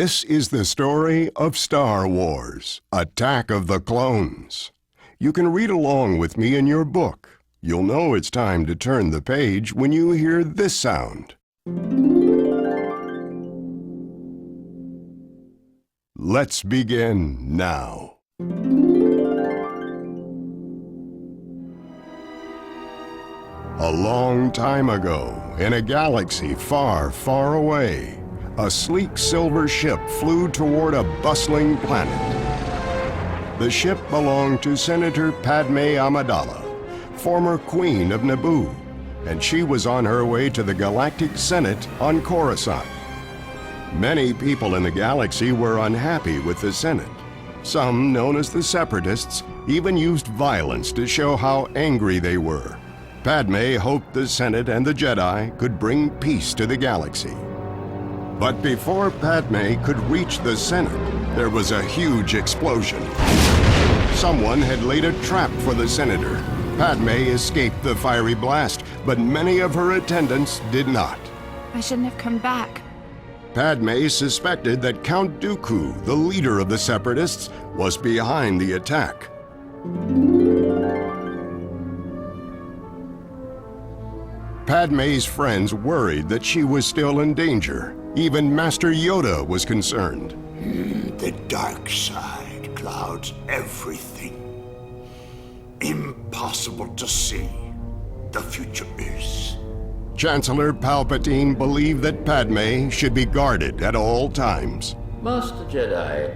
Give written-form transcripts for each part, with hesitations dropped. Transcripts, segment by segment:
This is the story of Star Wars, Attack of the Clones. You can read along with me in your book. You'll know it's time to turn the page when you hear this sound. Let's begin now. A long time ago, in a galaxy far, far away, a sleek silver ship flew toward a bustling planet. The ship belonged to Senator Padme Amidala, former Queen of Naboo, and she was on her way to the Galactic Senate on Coruscant. Many people in the galaxy were unhappy with the Senate. Some, known as the Separatists, even used violence to show how angry they were. Padme hoped the Senate and the Jedi could bring peace to the galaxy. But before Padme could reach the Senate, there was a huge explosion. Someone had laid a trap for the Senator. Padme escaped the fiery blast, but many of her attendants did not. I shouldn't have come back. Padme suspected that Count Dooku, the leader of the Separatists, was behind the attack. Padme's friends worried that she was still in danger. Even Master Yoda was concerned. The dark side clouds everything. Impossible to see. The future is. Chancellor Palpatine believed that Padme should be guarded at all times. Master Jedi,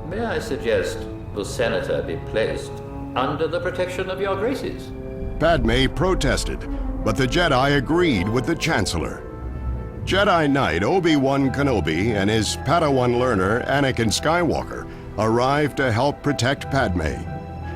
may I suggest the Senator be placed under the protection of your graces? Padme protested, but the Jedi agreed with the Chancellor. Jedi Knight Obi-Wan Kenobi and his Padawan learner Anakin Skywalker arrived to help protect Padme.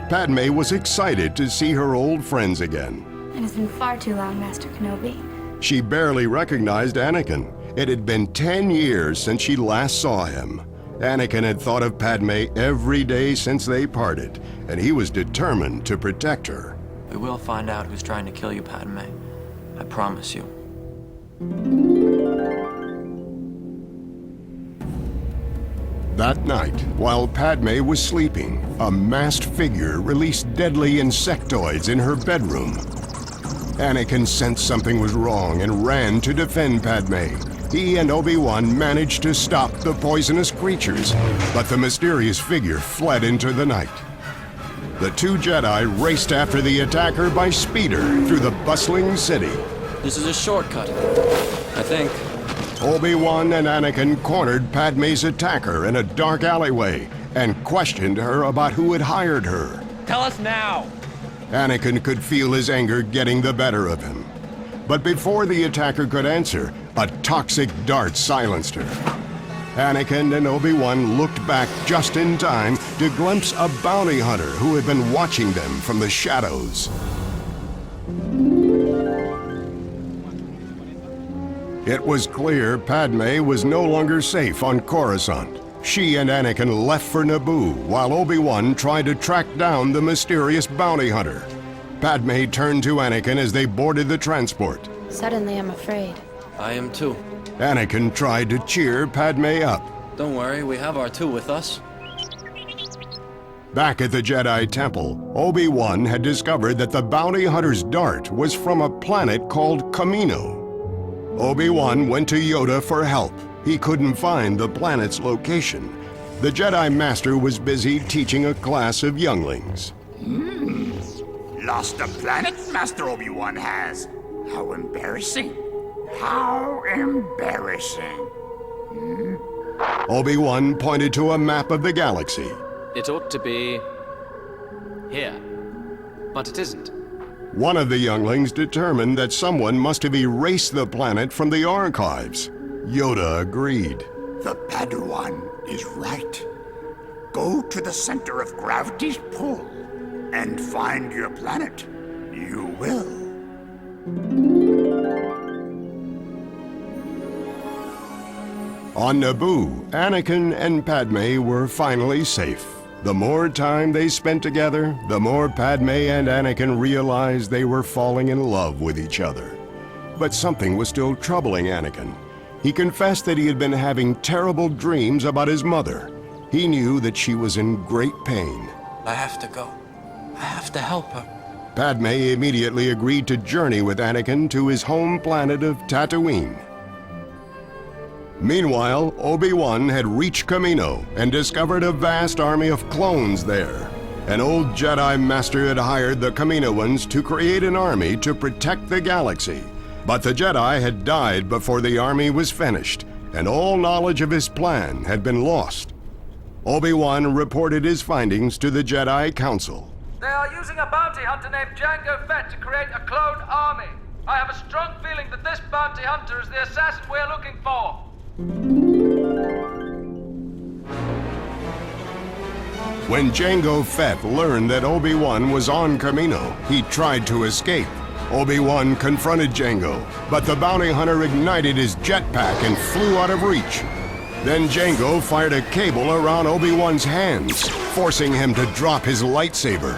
Padme was excited to see her old friends again. It has been far too long, Master Kenobi. She barely recognized Anakin. It had been 10 years since she last saw him. Anakin had thought of Padme every day since they parted, and he was determined to protect her. We will find out who's trying to kill you, Padme. I promise you. That night, while Padme was sleeping, a masked figure released deadly insectoids in her bedroom. Anakin sensed something was wrong and ran to defend Padme. He and Obi-Wan managed to stop the poisonous creatures, but the mysterious figure fled into the night. The two Jedi raced after the attacker by speeder through the bustling city. This is a shortcut, I think. Obi-Wan and Anakin cornered Padme's attacker in a dark alleyway and questioned her about who had hired her. Tell us now! Anakin could feel his anger getting the better of him. But before the attacker could answer, a toxic dart silenced her. Anakin and Obi-Wan looked back just in time to glimpse a bounty hunter who had been watching them from the shadows. It was clear Padme was no longer safe on Coruscant. She and Anakin left for Naboo while Obi-Wan tried to track down the mysterious bounty hunter. Padme turned to Anakin as they boarded the transport. Suddenly, I'm afraid. I am too. Anakin tried to cheer Padme up. Don't worry, we have R2 with us. Back at the Jedi Temple, Obi-Wan had discovered that the bounty hunter's dart was from a planet called Kamino. Obi-Wan went to Yoda for help. He couldn't find the planet's location. The Jedi Master was busy teaching a class of younglings. Lost a planet, Master Obi-Wan has. How embarrassing. How embarrassing. Obi-Wan pointed to a map of the galaxy. It ought to be here, but it isn't. One of the younglings determined that someone must have erased the planet from the archives. Yoda agreed. The Padawan is right. Go to the center of gravity's pull and find your planet. You will. On Naboo, Anakin and Padme were finally safe. The more time they spent together, the more Padme and Anakin realized they were falling in love with each other. But something was still troubling Anakin. he confessed that he had been having terrible dreams about his mother. He knew that she was in great pain. I have to go. I have to help her. Padme immediately agreed to journey with Anakin to his home planet of Tatooine. Meanwhile, Obi-Wan had reached Kamino and discovered a vast army of clones there. An old Jedi master had hired the Kaminoans to create an army to protect the galaxy. But the Jedi had died before the army was finished, and all knowledge of his plan had been lost. Obi-Wan reported his findings to the Jedi Council. They are using a bounty hunter named Jango Fett to create a clone army. I have a strong feeling that this bounty hunter is the assassin we're looking for. When Jango Fett learned that Obi-Wan was on Kamino, he tried to escape. Obi-Wan confronted Jango, but the bounty hunter ignited his jetpack and flew out of reach. Then Jango fired a cable around Obi-Wan's hands, forcing him to drop his lightsaber.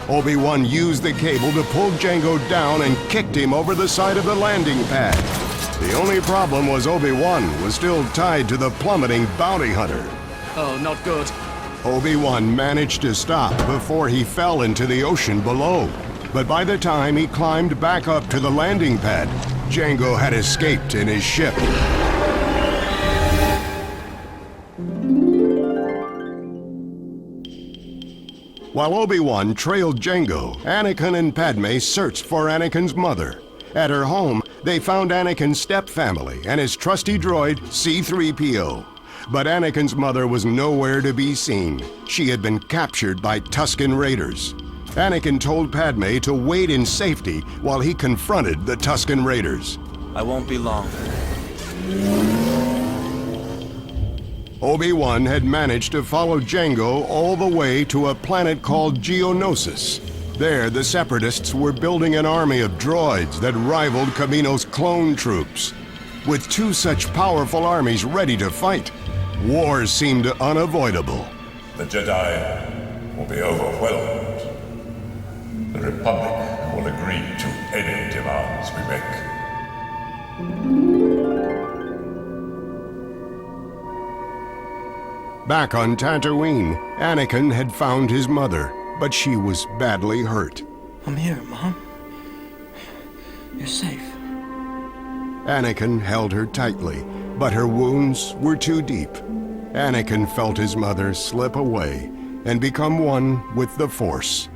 Obi-Wan used the cable to pull Jango down and kicked him over the side of the landing pad. The only problem was Obi-Wan was still tied to the plummeting bounty hunter. Oh, not good. Obi-Wan managed to stop before he fell into the ocean below. But by the time he climbed back up to the landing pad, Jango had escaped in his ship. While Obi-Wan trailed Jango, Anakin and Padme searched for Anakin's mother. At her home, they found Anakin's stepfamily and his trusty droid, C-3PO. But Anakin's mother was nowhere to be seen. She had been captured by Tusken Raiders. Anakin told Padme to wait in safety while he confronted the Tusken Raiders. I won't be long. Obi-Wan had managed to follow Jango all the way to a planet called Geonosis. There, the Separatists were building an army of droids that rivaled Kamino's clone troops. With two such powerful armies ready to fight, war seemed unavoidable. The Jedi will be overwhelmed. The Republic will agree to any demands we make. Back on Tatooine, Anakin had found his mother, but she was badly hurt. I'm here, Mom. You're safe. Anakin held her tightly, but her wounds were too deep. Anakin felt his mother slip away and become one with the Force.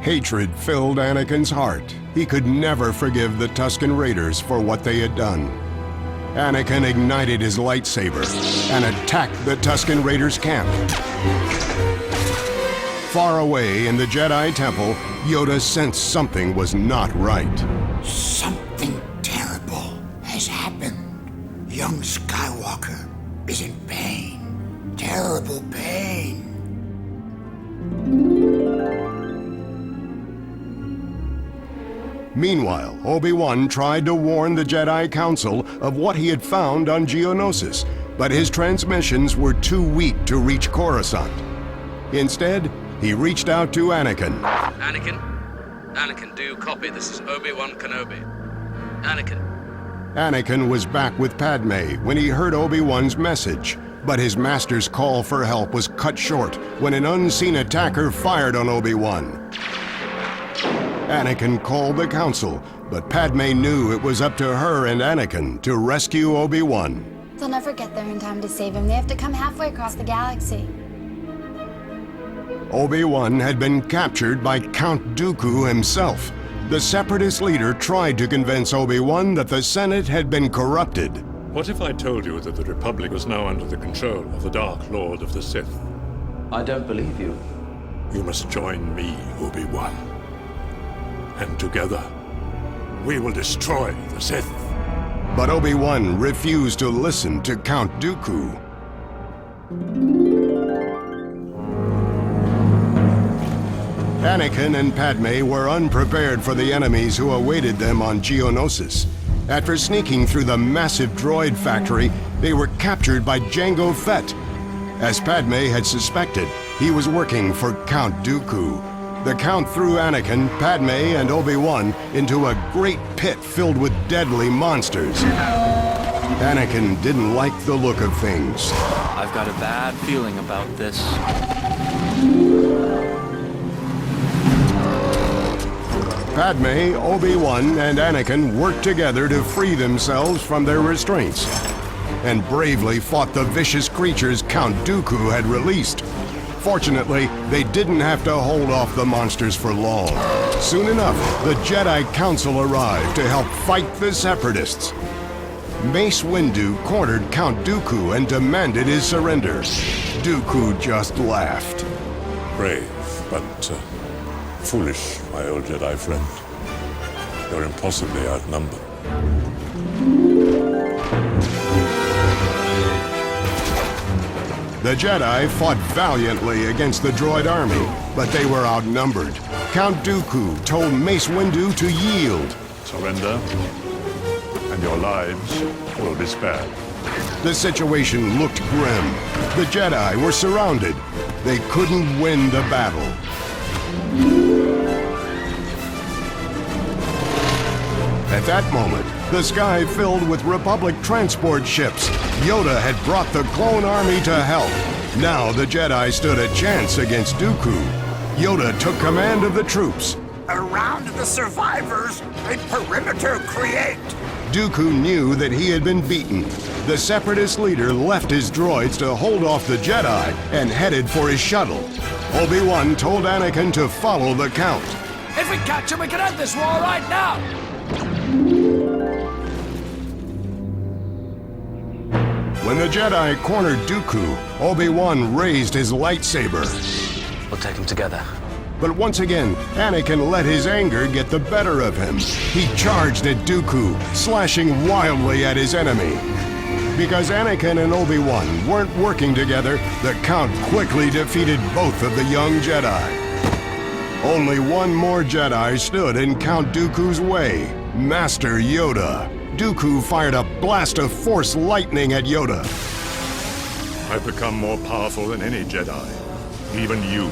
Hatred filled Anakin's heart. He could never forgive the Tusken Raiders for what they had done. Anakin ignited his lightsaber and attacked the Tusken Raiders' camp. Far away in the Jedi Temple, Yoda sensed something was not right. Something terrible has happened. Young Skywalker is in pain. Terrible pain. Meanwhile, Obi-Wan tried to warn the Jedi Council of what he had found on Geonosis, but his transmissions were too weak to reach Coruscant. Instead, he reached out to Anakin. Anakin? Anakin, do you copy? This is Obi-Wan Kenobi. Anakin. Anakin was back with Padme when he heard Obi-Wan's message, but his master's call for help was cut short when an unseen attacker fired on Obi-Wan. Anakin called the council, but Padme knew it was up to her and Anakin to rescue Obi-Wan. They'll never get there in time to save him. They have to come halfway across the galaxy. Obi-Wan had been captured by Count Dooku himself. The Separatist leader tried to convince Obi-Wan that the Senate had been corrupted. What if I told you that the Republic was now under the control of the Dark Lord of the Sith? I don't believe you. You must join me, Obi-Wan. And together, we will destroy the Sith. But Obi-Wan refused to listen to Count Dooku. Anakin and Padme were unprepared for the enemies who awaited them on Geonosis. After sneaking through the massive droid factory, they were captured by Jango Fett. As Padme had suspected, he was working for Count Dooku. The Count threw Anakin, Padme, and Obi-Wan into a great pit filled with deadly monsters. Anakin didn't like the look of things. I've got a bad feeling about this. Padme, Obi-Wan, and Anakin worked together to free themselves from their restraints, and bravely fought the vicious creatures Count Dooku had released. Fortunately, they didn't have to hold off the monsters for long. Soon enough, the Jedi Council arrived to help fight the Separatists. Mace Windu cornered Count Dooku and demanded his surrender. Dooku just laughed. Brave, but foolish, my old Jedi friend. You're impossibly outnumbered. The Jedi fought valiantly against the droid army, but they were outnumbered. Count Dooku told Mace Windu to yield. Surrender, and your lives will be spared. The situation looked grim. The Jedi were surrounded. They couldn't win the battle. At that moment, the sky filled with Republic transport ships. Yoda had brought the clone army to help. Now the Jedi stood a chance against Dooku. Yoda took command of the troops. Around the survivors, a perimeter create. Dooku knew that he had been beaten. The Separatist leader left his droids to hold off the Jedi and headed for his shuttle. Obi-Wan told Anakin to follow the Count. If we catch him, we can end this war right now! When the Jedi cornered Dooku, Obi-Wan raised his lightsaber. We'll take them together. But once again, Anakin let his anger get the better of him. He charged at Dooku, slashing wildly at his enemy. Because Anakin and Obi-Wan weren't working together, the Count quickly defeated both of the young Jedi. Only one more Jedi stood in Count Dooku's way, Master Yoda. Dooku fired a blast of Force lightning at Yoda. I've become more powerful than any Jedi, even you.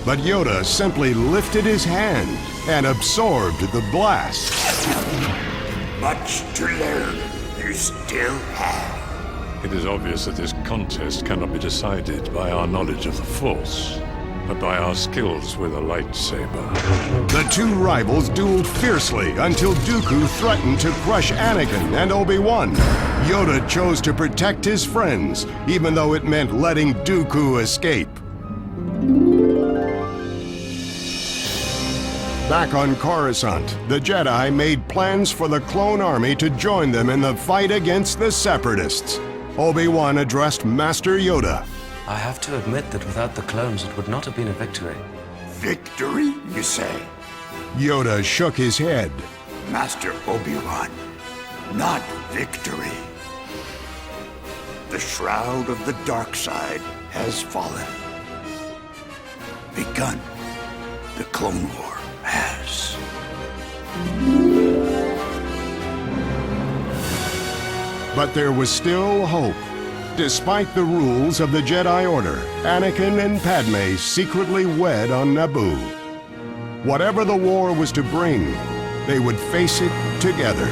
But Yoda simply lifted his hand and absorbed the blast. Much to learn, you still have. It is obvious that this contest cannot be decided by our knowledge of the Force, but by our skills with a lightsaber. The two rivals dueled fiercely until Dooku threatened to crush Anakin and Obi-Wan. Yoda chose to protect his friends, even though it meant letting Dooku escape. Back on Coruscant, the Jedi made plans for the clone army to join them in the fight against the Separatists. Obi-Wan addressed Master Yoda. I have to admit that without the clones, it would not have been a victory. Victory, you say? Yoda shook his head. Master Obi-Wan, not victory. The shroud of the dark side has fallen. Begun. The Clone War has. But there was still hope. Despite the rules of the Jedi Order, Anakin and Padme secretly wed on Naboo. Whatever the war was to bring, they would face it together.